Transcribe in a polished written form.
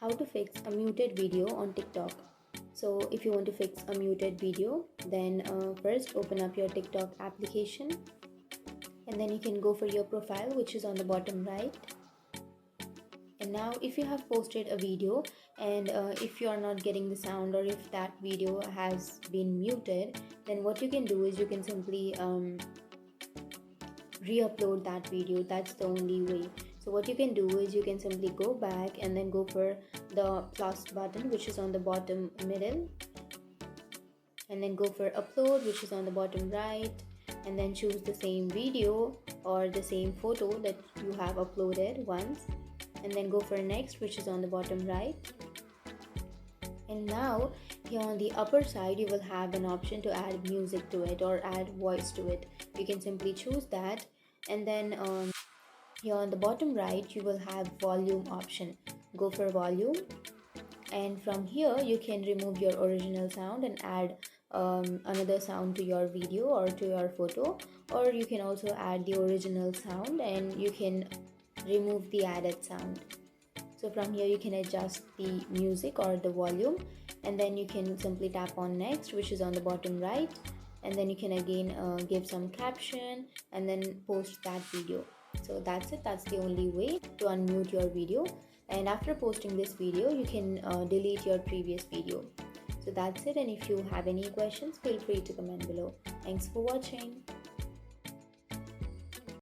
How to fix a muted video on TikTok. So if you want to fix a muted video, then first open up your TikTok application, and then you can go for your profile, which is on the bottom right. And now if you have posted a video and if you are not getting the sound, or if that video has been muted, then what you can do is you can simply re-upload that video. That's the only way. So what you can do is you can simply go back and then go for the plus button, which is on the bottom middle, and then go for upload, which is on the bottom right, and then choose the same video or the same photo that you have uploaded once, and then go for next, which is on the bottom right. And now here on the upper side you will have an option to add music to it or add voice to it. You can simply choose that, and then here on the bottom right you will have volume option. Go for volume, and from here you can remove your original sound and add another sound to your video or to your photo, or you can also add the original sound and you can remove the added sound. So from here you can adjust the music or the volume, and then you can simply tap on next, which is on the bottom right, and then you can again give some caption and then post that video. So that's it. That's the only way to unmute your video, and after posting this video you can delete your previous video. So that's it, and if you have any questions, feel free to comment below. Thanks for watching.